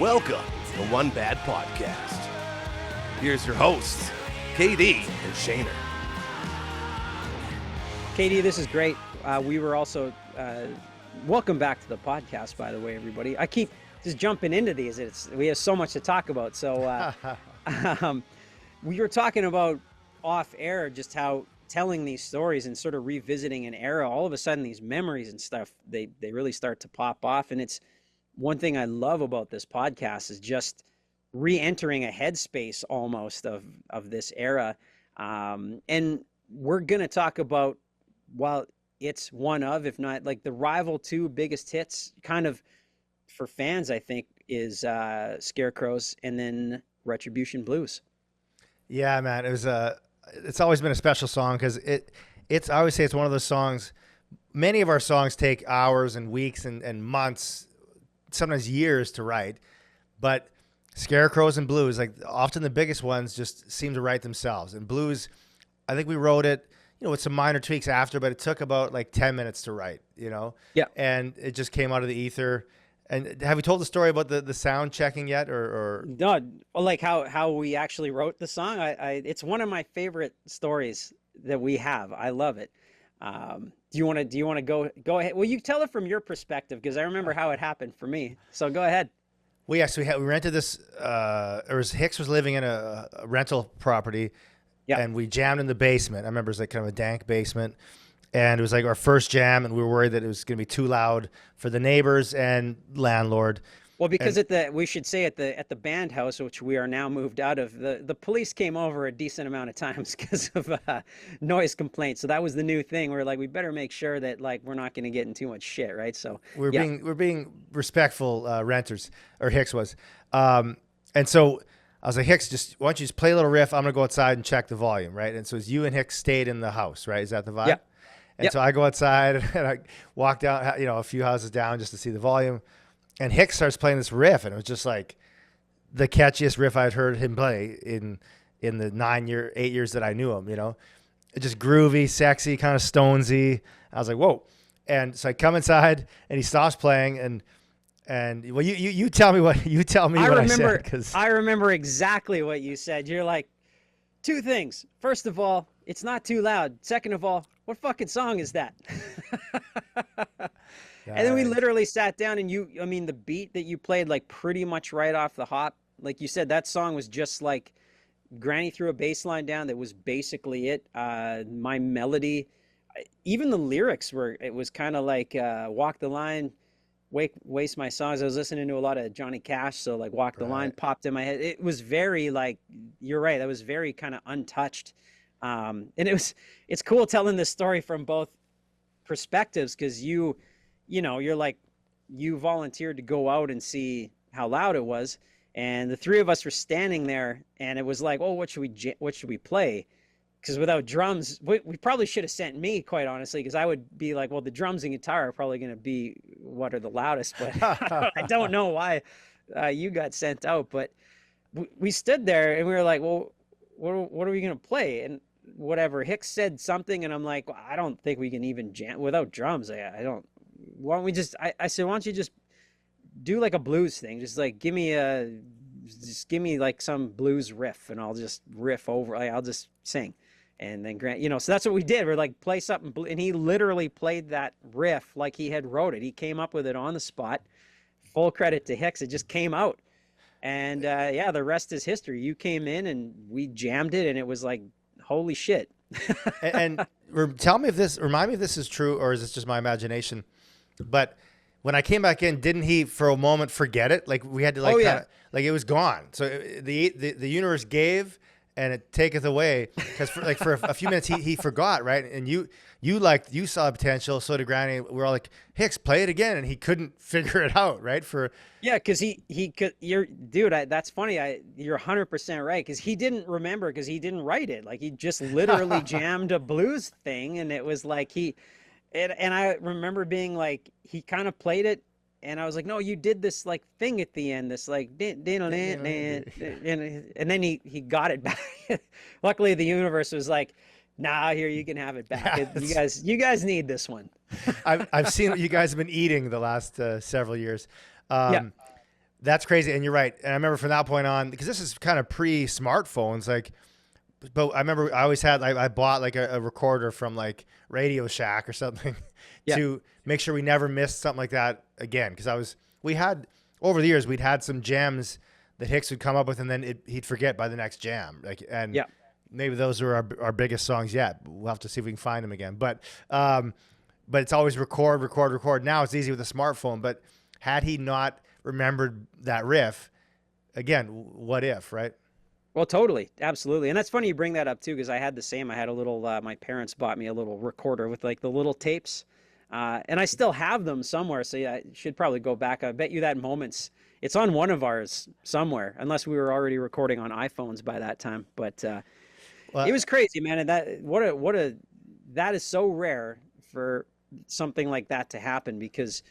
Welcome to One Bad Podcast. Here's your hosts, KD and Shaner. KD, this is great. We were also, welcome back to the podcast, by the way, everybody. I keep just jumping into these. We have so much to talk about. So we were talking about off air, just how telling these stories and sort of revisiting an era, all of a sudden these memories and stuff, they really start to pop off. And it's one thing I love about this podcast is just re-entering a headspace almost of this era. And we're going to talk about, while it's one of, if not like the rival two biggest hits kind of for fans, I think, is Scarecrows and then Retribution Blues. Yeah, man, it's always been a special song because it's I always say it's one of those songs. Many of our songs take hours and weeks and months, sometimes years to write, but Scarecrows and Blues, like often the biggest ones, just seem to write themselves. And Blues, I think we wrote it, with some minor tweaks after, but it took about like 10 minutes to write, Yeah. And it just came out of the ether. And have we told the story about the sound checking yet, or? No, like how we actually wrote the song. It's one of my favorite stories that we have. I love it. Do you want to go ahead? Well, you tell it from your perspective, because I remember how it happened for me. So go ahead. Well, yeah. So we rented this. Hicks was living in a rental property. Yeah. And we jammed in the basement. I remember it was like kind of a dank basement. And it was like our first jam, and we were worried that it was going to be too loud for the neighbors and landlord. Well, because we should say at the band house, which we are now moved out of, the police came over a decent amount of times because of noise complaints. So that was the new thing. We were like, we better make sure that like we're not going to get in too much shit, right? So we're being respectful renters, or Hicks was, and so I was like, Hicks, why don't you just play a little riff? I'm gonna go outside and check the volume, right? And so as you and Hicks stayed in the house, right? Is that the vibe? Yeah. And so I go outside and I walk down, a few houses down just to see the volume. And Hicks starts playing this riff, and it was just like the catchiest riff I'd heard him play in the 8 years that I knew him. It just groovy, sexy, kind of stonesy. I was like, whoa! And so I come inside, and he stops playing, and well, you tell me what I said, because I remember exactly what you said. You're like, two things. First of all, it's not too loud. Second of all, what fucking song is that? And then we literally sat down, and the beat that you played, like pretty much right off the hop, like you said, that song was just like Granny threw a bass line down. That was basically it. My melody, even the lyrics it was kind of like Walk the Line, waste my songs. I was listening to a lot of Johnny Cash, so like Walk the Line popped in my head. It was very like, you're right, that was very kind of untouched. And it's cool telling this story from both perspectives, because you're like, you volunteered to go out and see how loud it was, and the three of us were standing there, and it was like, oh, what should we play? Because without drums, we probably should have sent me, quite honestly, because I would be like, well, the drums and guitar are probably going to be what are the loudest, but I don't know why you got sent out. But we stood there, and we were like, well, what are we going to play? And whatever, Hicks said something, and I'm like, well, I don't think we can even jam without drums. I don't. Why don't we just? I said, why don't you just do like a blues thing? Just like give me like some blues riff, and I'll just riff over. I'll just sing, and then Grant, So that's what we did. We're like, play something, and he literally played that riff like he had wrote it. He came up with it on the spot. Full credit to Hicks. It just came out, and the rest is history. You came in, and we jammed it, and it was like, holy shit. and remind me if this is true, or is this just my imagination? But when I came back in, didn't he for a moment forget it? Like we had to like, like it was gone. So the universe gave, and it taketh away. Because for a few minutes he forgot, right? And you saw potential. So did Granny. We're all like, Hicks, play it again, and he couldn't figure it out, right? Because he could. That's funny. You're 100% right, because he didn't remember, because he didn't write it. Like he just literally jammed a blues thing, and it was like and I remember being like, he kind of played it, and I was like, no, you did this like thing at the end, this like and then he got it back. Luckily the universe was like, nah, here, you can have it back. Yeah, you guys need this one. I've seen what you guys have been eating the last several years. That's crazy. And you're right. And I remember from that point on, because this is kind of pre-smartphones, like, but I remember I always had, I bought like a recorder from like Radio Shack or something Yeah. to make sure we never missed something like that again. Cause we had, over the years, we'd had some jams that Hicks would come up with, and then he'd forget by the next jam. Like, and Yeah. maybe those are our biggest songs yet. We'll have to see if we can find them again. But it's always record. Now it's easy with a smartphone. But had he not remembered that riff, again, what if, right? Well, totally. Absolutely. And that's funny you bring that up too, because I had the same. I had a little, my parents bought me a little recorder with like the little tapes. And I still have them somewhere. So yeah, I should probably go back. I bet you that it's on one of ours somewhere, unless we were already recording on iPhones by that time. But Well, it was crazy, man. And that is so rare for something like that to happen, because,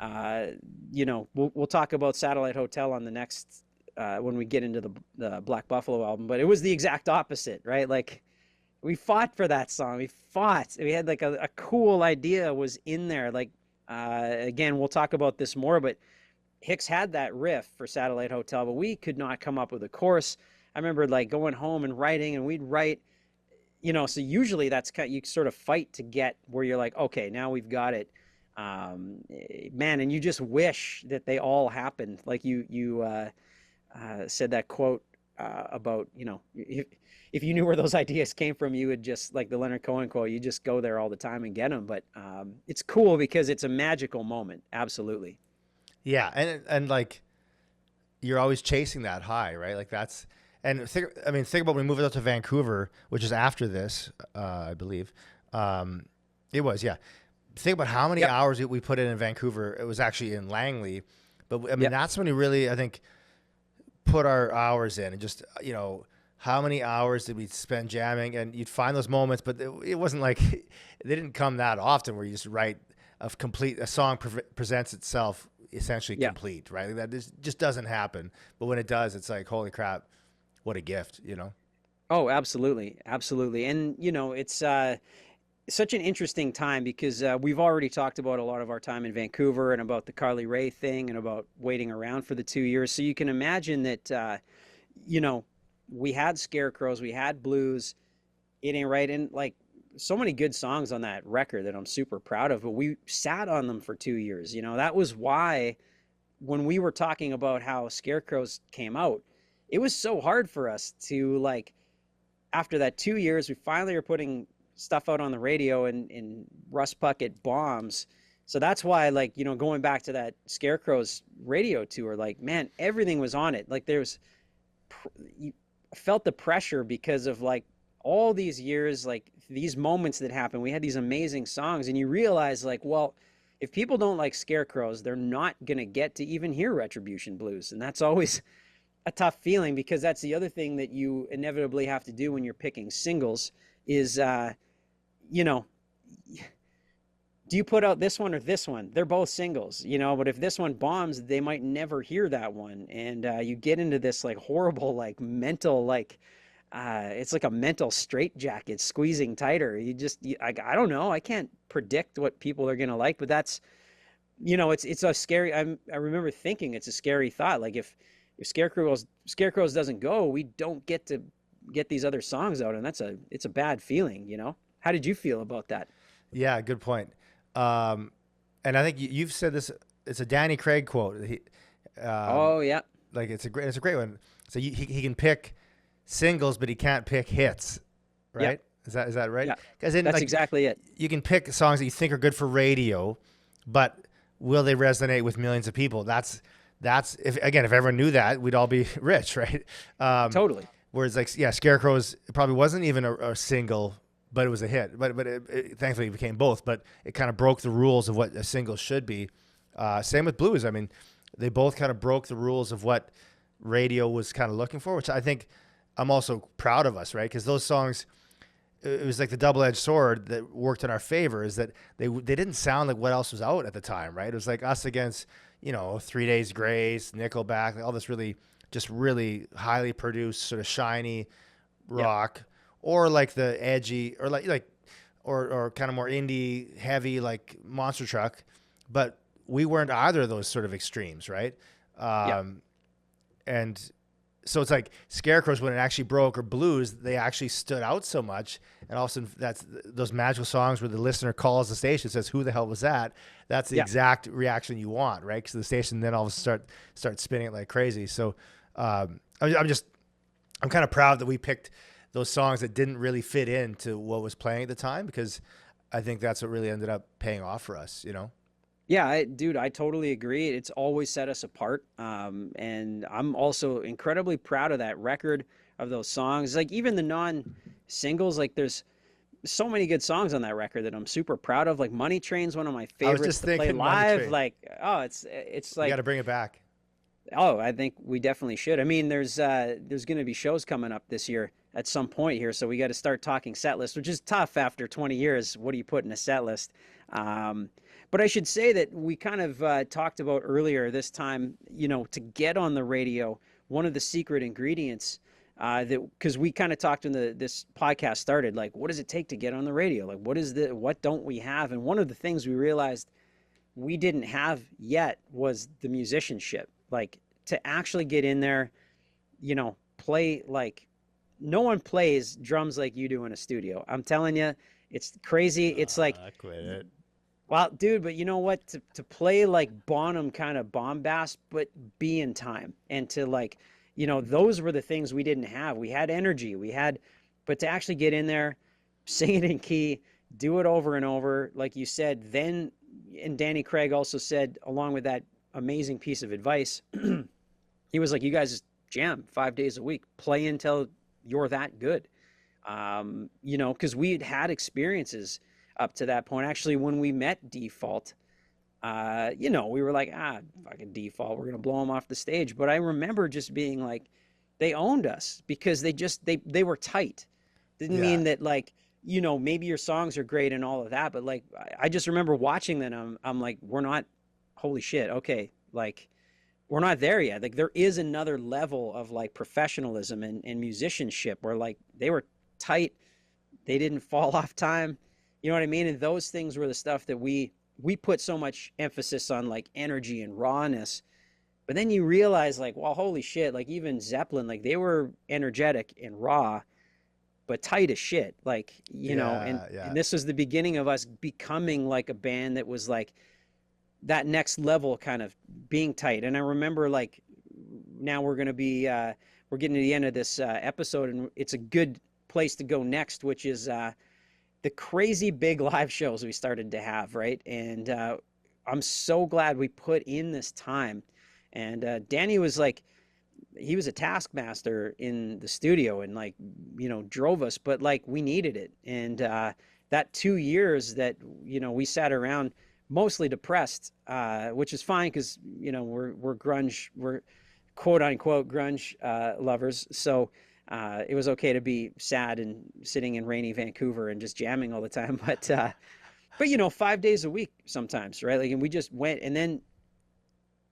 we'll talk about Satellite Hotel on the next, when we get into the Black Buffalo album, but it was the exact opposite, right? Like, we fought for that song. We had like a cool idea was in there. Like, again, we'll talk about this more, but Hicks had that riff for Satellite Hotel, but we could not come up with a chorus. I remember like going home and writing, and we'd write, so usually that's you sort of fight to get where you're like, okay, now we've got it. Man, and you just wish that they all happened. Like you said that quote about, if you knew where those ideas came from, you would just, like the Leonard Cohen quote, you just go there all the time and get them. But it's cool because it's a magical moment. Absolutely. Yeah. And like, you're always chasing that high, right? Like think about when we moved out to Vancouver, which is after this, I believe. It was, yeah. Think about how many hours we put in Vancouver. It was actually in Langley, but I mean, that's when we really, I think, put our hours in, and just, how many hours did we spend jamming? And you'd find those moments, but it wasn't like, they didn't come that often where you just write a song presents itself essentially complete, right? Like that just doesn't happen. But when it does, it's like, holy crap, what a gift, Oh, absolutely. Absolutely. And, it's such an interesting time, because we've already talked about a lot of our time in Vancouver and about the Carly Rae thing and about waiting around for the 2 years. So you can imagine that, we had Scarecrows, we had blues, it ain't right. And like, so many good songs on that record that I'm super proud of, but we sat on them for 2 years. That was why when we were talking about how Scarecrows came out, it was so hard for us to, like, after that 2 years, we finally are putting stuff out on the radio, and Russ Puckett bombs. So that's why, like, going back to that Scarecrows radio tour, like, man, everything was on it. Like, you felt the pressure because of like all these years, like these moments that happened. We had these amazing songs, and you realize, like, well, if people don't like Scarecrows, they're not going to get to even hear Retribution Blues. And that's always a tough feeling, because that's the other thing that you inevitably have to do when you're picking singles is, do you put out this one or this one? They're both singles, but if this one bombs, they might never hear that one. And you get into this like horrible, like mental, like, it's like a mental straitjacket squeezing tighter. I don't know. I can't predict what people are going to like, but that's, it's a scary, I remember thinking it's a scary thought. Like if Scarecrows doesn't go, we don't get to get these other songs out. And it's a bad feeling, How did you feel about that? Yeah, good point. And I think you've said this. It's a Danny Craig quote. Oh yeah, like it's a great one. So he can pick singles, but he can't pick hits, right? Yeah. Is that right? Yeah, because that's exactly it. You can pick songs that you think are good for radio, but will they resonate with millions of people? That's if everyone knew that, we'd all be rich, right? Totally. Whereas Scarecrows, it probably wasn't even a single, but it was a hit. But it thankfully it became both. But it kind of broke the rules of what a single should be. Same with blues. I mean, they both kind of broke the rules of what radio was kind of looking for, which I think I'm also proud of us, right? Because those songs, it was like the double-edged sword that worked in our favor, is that they didn't sound like what else was out at the time, right? It was like us against, 3 Days Grace, Nickelback, all this really highly produced, sort of shiny rock, or like the edgy, or or kind of more indie heavy, like Monster Truck. But we weren't either of those sort of extremes, right? And so it's like Scarecrows, when it actually broke, or Blues, they actually stood out so much. And all of a sudden, that's those magical songs where the listener calls the station and says, "Who the hell was that?" That's the exact reaction you want, right? Because the station then all of a sudden start spinning it like crazy. So I'm kind of proud that we picked those songs that didn't really fit into what was playing at the time, because I think that's what really ended up paying off for us, you know? Yeah, dude, I totally agree. It's always set us apart. And I'm also incredibly proud of that record, of those songs. Like even the non-singles, like there's so many good songs on that record that I'm super proud of. Like Money Train's one of my favorites to play live. Like, oh, it's like, you got to bring it back. Oh, I think we definitely should. I mean, there's going to be shows coming up this year at some point here, so we got to start talking set list, which is tough after 20 years. What do you put in a set list? But I should say that we kind of talked about earlier this time, you know, to get on the radio, one of the secret ingredients because we kind of talked when this podcast started, like, what does it take to get on the radio? Like, what don't we have? And one of the things we realized we didn't have yet was the musicianship. Like, to actually get in there, you know, play, like, no one plays drums like you do in a studio. I'm telling you, it's crazy. It's like, quit it. Well, dude, but you know what? To play like Bonham kind of bombast, but be in time, and to, like, you know, those were the things we didn't have. We had energy, but to actually get in there, sing it in key, do it over and over, like you said, then, and Danny Craig also said, along with that amazing piece of advice, he was like, you guys just jam 5 days a week, play until you're that good. You know, because we had experiences up to that point. Actually, when we met Default, you know, we were like, fucking Default, we're gonna blow them off the stage. But I remember just being like, they owned us because they were tight. Didn't mean that, like, you know, maybe your songs are great and all of that, but like, I just remember watching them. I'm like, we're not, holy shit, okay, like, we're not there yet. Like, there is another level of, like, professionalism and musicianship where, like, they were tight, they didn't fall off time. You know what I mean? And those things were the stuff that we put so much emphasis on, like energy and rawness. But then you realize, like, well, holy shit, like even Zeppelin, like they were energetic and raw, but tight as shit. Like, you know, and this was the beginning of us becoming like a band that was like that next level, kind of being tight. And I remember, like, now we're going to be, we're getting to the end of this episode, and it's a good place to go next, which is, the crazy big live shows we started to have, right? And I'm so glad we put in this time. And Danny was like, he was a taskmaster in the studio and, like, you know, drove us, but like we needed it. And that 2 years that, you know, we sat around mostly depressed, which is fine because, you know, we're grunge, we're quote unquote grunge lovers. So it was okay to be sad and sitting in rainy Vancouver and just jamming all the time. But you know, 5 days a week sometimes, right? Like, and we just went, and then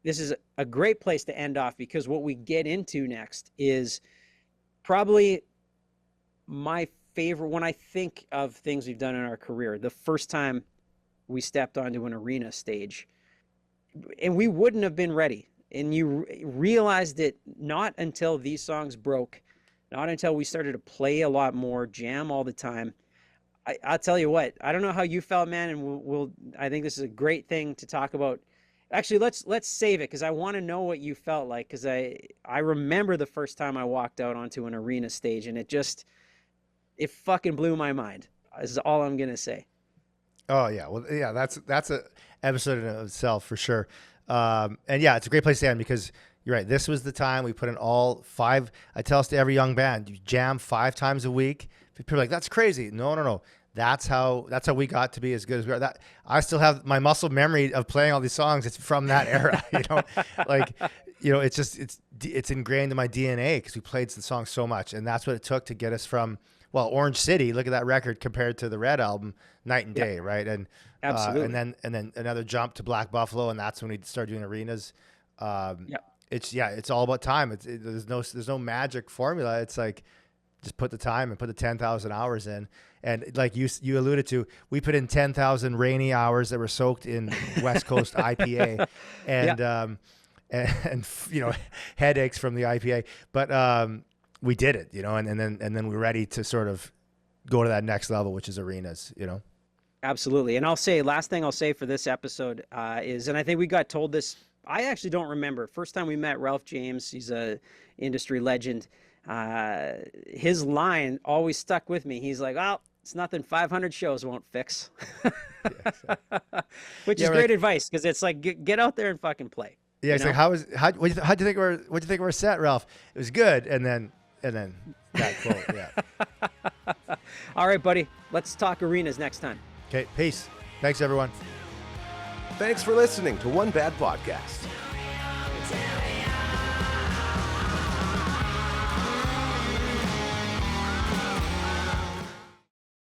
this is a great place to end off, because what we get into next is probably my favorite. When I think of things we've done in our career, the first time we stepped onto an arena stage, and we wouldn't have been ready. And you realized it not until these songs broke, not until we started to play a lot more, jam all the time. I'll tell you what, I don't know how you felt, man, and I think this is a great thing to talk about. Actually, let's save it, because I want to know what you felt like, because I remember the first time I walked out onto an arena stage, and it fucking blew my mind, is all I'm going to say. Oh, yeah. Well, yeah, that's a episode in itself for sure. And yeah, it's a great place to end, because you're right. This was the time we put in all 5. I tell us to every young band, you jam 5 times a week. People are like, that's crazy. No. That's how we got to be as good as we are. That I still have my muscle memory of playing all these songs. It's from that era, you know, like, you know, it's ingrained in my DNA because we played the song so much. And that's what it took to get us from, well, Orange City, look at that record compared to the Red album, night and day. Right. And absolutely. And then another jump to Black Buffalo. And that's when we started doing arenas. It's all about time. There's no magic formula. It's like, just put the time and put the 10,000 hours in. And like you alluded to, we put in 10,000 rainy hours that were soaked in West Coast IPA. And and headaches from the IPA. But we did it, and then we're ready to sort of go to that next level, which is arenas, Absolutely. And last thing I'll say for this episode is, and I think we got told this, I actually don't remember. First time we met Ralph James, he's a industry legend. His line always stuck with me. He's like, "Oh, it's nothing 500 shows won't fix." Which is great advice, because it's like, get out there and fucking play. Yeah, it's like, how'd you think we're set, Ralph? It was good, and then that quote. Yeah. All right, buddy. Let's talk arenas next time. Okay, peace. Thanks, everyone. Thanks for listening to One Bad Podcast.